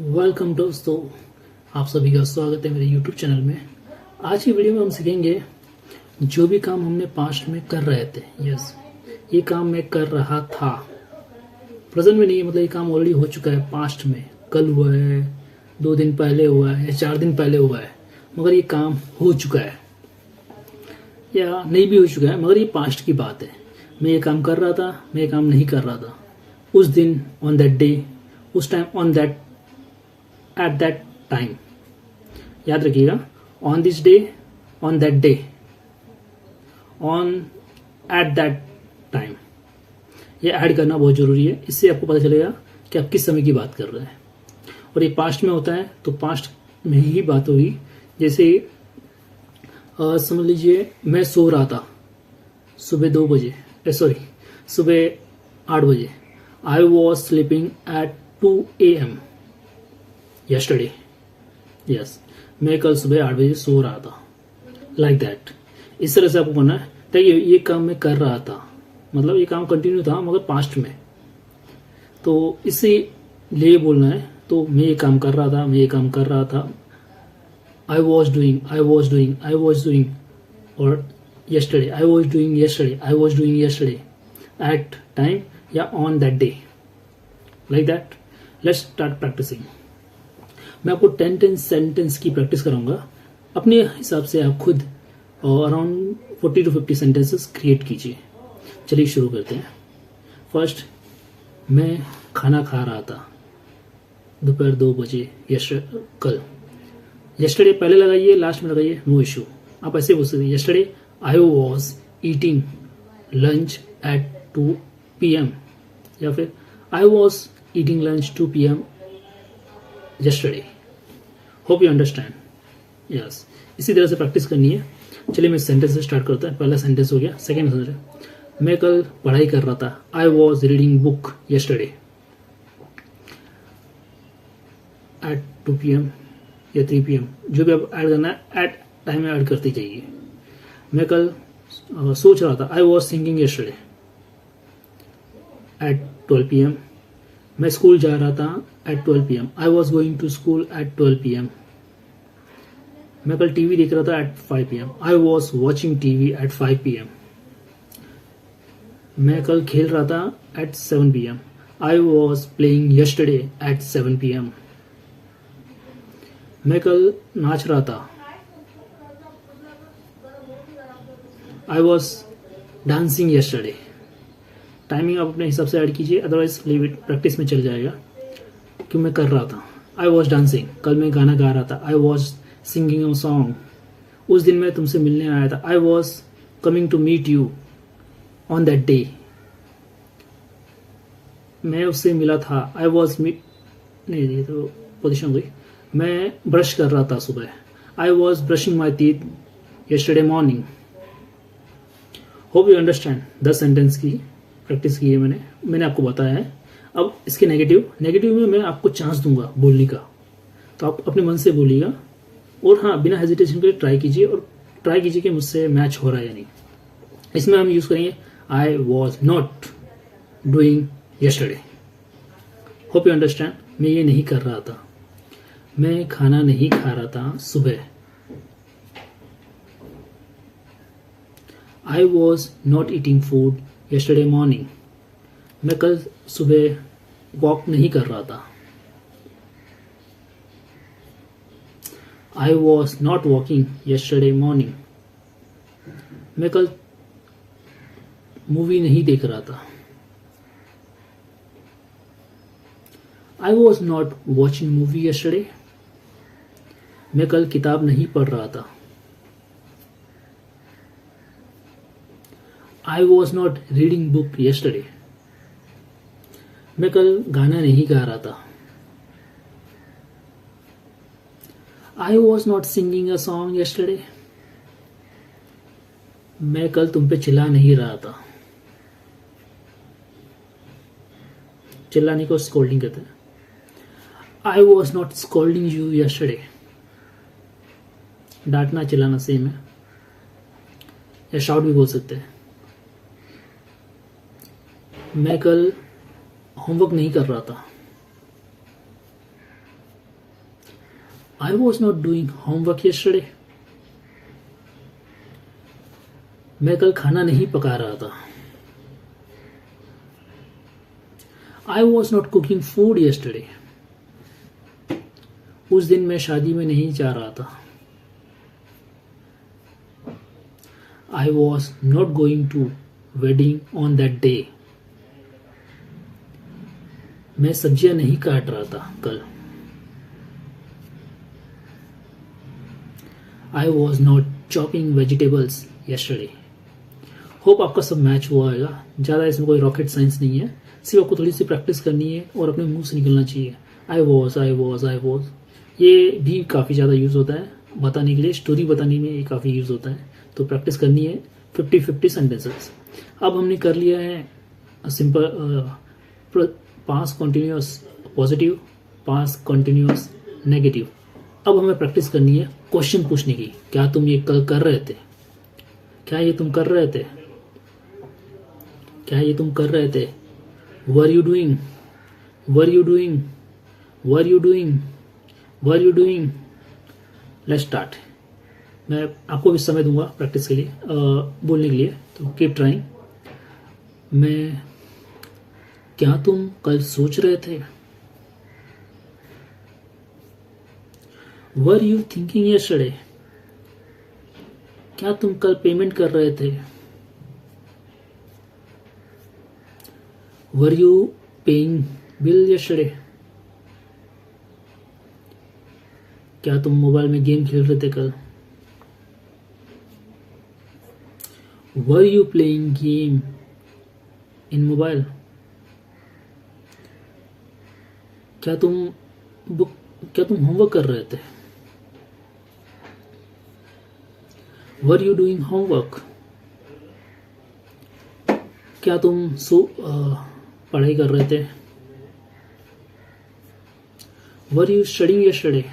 Welcome दोस्तों, आप सभी का स्वागत है मेरे यूट्यूब चैनल में। आज की वीडियो में हम सीखेंगे जो भी काम हमने पास्ट में कर रहे थे। यस, ये काम मैं कर रहा था, प्रेजेंट में नहीं, मतलब ये काम ऑलरेडी हो चुका है। पास्ट में कल हुआ है, 2 दिन पहले हुआ है या 4 दिन पहले हुआ है, मगर ये काम हो चुका है या नहीं भी हो चुका है, मगर ये पास्ट की बात है। मैं ये काम कर रहा था, मैं ये काम नहीं कर रहा था उस दिन, ऑन दैट डे, उस time, on that, at that time. याद रखिएगा, on this day, on that day, on at that time. ये ऐड करना बहुत जरूरी है, इससे आपको पता चलेगा कि आप किस समय की बात कर रहे हैं। और ये पास्ट में होता है तो पास्ट में ही बात होगी। जैसे समझ लीजिए मैं सो रहा था सुबह 2 बजे, सुबह 8 बजे। I was sleeping at 2 AM yesterday. Yes, मैं कल सुबह 8 बजे सो रहा था। लाइक दैट, इस तरह से आपको करना है ताकि ये काम मैं कर रहा था, मतलब ये काम कंटिन्यू था मगर पास्ट में, तो इसे लिए बोलना है। तो मैं ये काम कर रहा था, मैं ये काम कर रहा था। I was doing, I was doing, I was doing, और yesterday, I was doing yesterday, I was doing yesterday, at time या on that day, like that. Let's start practicing. मैं आपको 10 सेंटेंस की प्रैक्टिस कराऊंगा। अपने हिसाब से आप खुद अराउंड 40 to 50 सेंटेंसेस क्रिएट कीजिए। चलिए शुरू करते हैं। फर्स्ट, मैं खाना खा रहा था दोपहर 2 बजे कल। यस्टरडे पहले लगाइए, लास्ट में लगाइए, नो इशू। आप ऐसे बोल सकते हैं, yesterday I was eating lunch at 2 PM, या फिर I was eating lunch 2 PM yesterday. Hope you understand. Yes, इसी तरह से प्रैक्टिस करनी है। चलिए मैं सेंटेंस से स्टार्ट करता है। पहला सेंटेंस हो गया। सेकेंड सेंटेंस, मैं कल पढ़ाई कर रहा था। I was reading book yesterday at 2 PM या 3 PM, जो भी आप ऐड करना है एट टाइम में ऐड करते जाइए। मैं कल सोच रहा था। I was thinking yesterday at 12 PM। मैं स्कूल जा रहा था at 12 PM। I was going to school at 12 PM। मैं कल टीवी देख रहा था at 5 PM। I was watching TV at 5 PM। मैं कल खेल रहा था at 7 PM। I was playing yesterday at 7 PM। मैं कल नाच रहा था। I was dancing yesterday। Timing आप अपने हिसाब से ऐड कीजिए, अदरवाइज लीव इट, प्रैक्टिस में चल जाएगा। कि मैं कर रहा था, आई वॉज डांसिंग, कल मैं गाना गा रहा था। I was singing a song, उस दिन मैं तुमसे मिलने आया था। I was coming to meet you on that day, मैं उससे मिला था। आई वॉज नहीं, ये तो पोजिशन हो गई। मैं ब्रश कर रहा था सुबह। I was brushing my teeth yesterday morning. Hope you understand. 10 sentence की प्रैक्टिस की है मैंने आपको बताया है। अब इसके नेगेटिव में मैं आपको चांस दूंगा बोलने का, तो आप अपने मन से बोलिएगा। और हाँ, बिना हेजिटेशन के ट्राई कीजिए, और ट्राई कीजिए कि मुझसे मैच हो रहा है या नहीं। इसमें हम यूज करेंगे I was not doing yesterday। Hope you understand. मैं ये नहीं कर रहा था, मैं खाना नहीं खा रहा था सुबह। I was not eating food yesterday morning. मैं कल सुबह वॉक नहीं कर रहा था। I was not walking yesterday morning. मैं कल मूवी नहीं देख रहा था। I was not watching movie yesterday। मैं कल किताब नहीं पढ़ रहा था। I was not reading book yesterday। मैं कल गाना नहीं गा रहा था। I was not singing a song yesterday। मैं कल तुम पे चिल्ला नहीं रहा था। चिल्लाने को स्कोल्डिंग कहते हैं। I was not scolding you yesterday। डांटना चिल्लाना सेम है, या शाउट भी बोल सकते हैं। मैं कल होमवर्क नहीं कर रहा था। I was not doing homework yesterday. मैं कल खाना नहीं पका रहा था. I was not cooking food yesterday. उस दिन मैं शादी में नहीं जा रहा था. I was not going to wedding on that day. मैं सब्जियां नहीं काट रहा था कल. I was not chopping vegetables yesterday. Hope आपका सब मैच हुआ होगा. ज़्यादा इसमें कोई रॉकेट साइंस नहीं है, सिर्फ आपको थोड़ी सी प्रैक्टिस करनी है और अपने मुंह से निकलना चाहिए. आई वॉज ये भी काफ़ी ज़्यादा यूज़ होता है बताने के लिए, स्टोरी बताने में ये काफ़ी यूज़ होता है. तो प्रैक्टिस करनी है 50-50 सेंटेंसेस. अब हमने कर लिया है simple past continuous positive, past continuous negative. अब हमें प्रैक्टिस करनी है क्वेश्चन पूछने की. क्या तुम ये कल कर रहे थे? क्या ये तुम कर रहे थे? क्या ये तुम कर रहे थे? Were you doing? Were you doing? Were you doing? Were you doing? Let's start. मैं आपको भी समय दूंगा प्रैक्टिस के लिए, बोलने के लिए, तो कीप ट्राइंग. क्या तुम कल सोच रहे थे? Were you thinking yesterday? क्या तुम कल पेमेंट कर रहे थे? Were you paying bill yesterday? क्या तुम मोबाइल में गेम खेल रहे थे कल? Were you playing game in mobile? क्या तुम होमवर्क कर रहे थे? Were you doing homework? क्या तुम पढ़ाई कर रहे थे? Were you studying yesterday?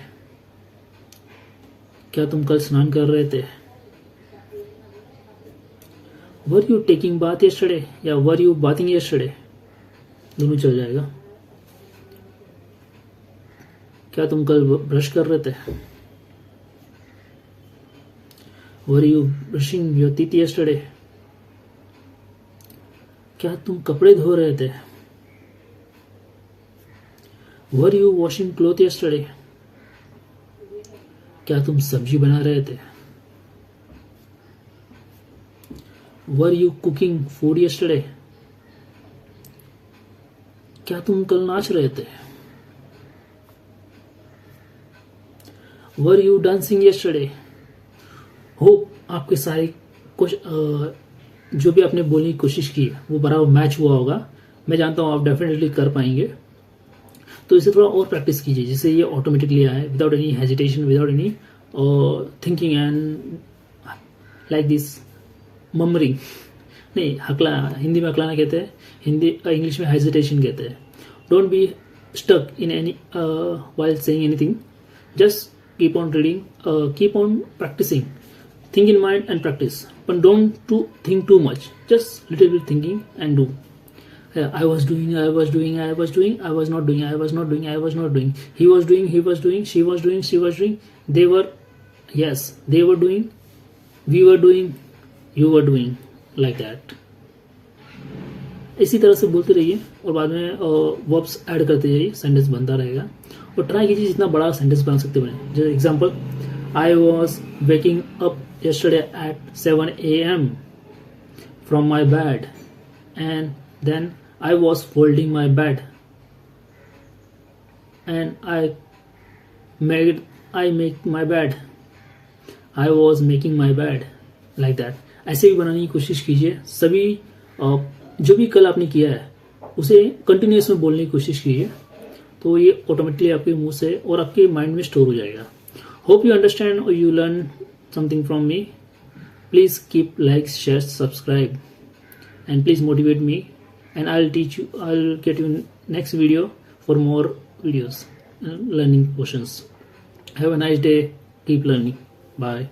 क्या तुम कल स्नान कर रहे थे? Were you taking bath yesterday या वर यू बाथिंग यस्टरडे, दोनों चल जाएगा. क्या तुम कल ब्रश कर रहे थे? Were you brushing your teeth yesterday? क्या तुम कपड़े धो रहे थे? Were you washing cloth yesterday? क्या तुम सब्जी बना रहे थे? Were you cooking food yesterday? क्या तुम कल नाच रहे थे? Were you dancing yesterday? Hope आपके सारे कुछ जो भी आपने बोलने की कोशिश की वो बराबर मैच हुआ होगा. मैं जानता हूँ आप डेफिनेटली कर पाएंगे. तो इसे थोड़ा और प्रैक्टिस कीजिए जिससे ये ऑटोमेटिकली आए, without any hesitation, without any thinking and like this murmuring. नहीं, हकला हिंदी में हकलाना कहते हैं, इंग्लिश में हेजिटेशन कहते हैं. Don't be stuck in any while saying anything. Just keep on reading, keep on practicing. Think in mind and practice, but don't think too much. Just little bit thinking and do. I was doing, I was doing, I was doing, I was not doing, I was not doing, I was not doing. He was doing, she was doing, she was doing. They were, yes, they were doing, we were doing, you were doing, like that. इसी तरह से बोलते रहिए और बाद में verbs add करते जाइए, सेंटेंस बनता रहेगा. और ट्राई कीजिए जितना बड़ा सेंटेंस बना सकते बने. जैसे example, I was waking up yesterday at 7 a.m. from my bed, and then I was folding my bed, and I make my bed. I was making my bed, like that. ऐसे भी बनाने की कोशिश कीजिए. सभी जो भी कल आपने किया है उसे कंटिन्यूस में बोलने की कोशिश कीजिए, तो ये ऑटोमेटिकली आपके मुंह से और आपके माइंड में स्टोर हो जाएगा. होप यू अंडरस्टैंड और you learn something from me. Please keep like, share, subscribe, and please motivate me, and I'll get you next video for more videos, learning portions. Have a nice day. Keep learning. Bye.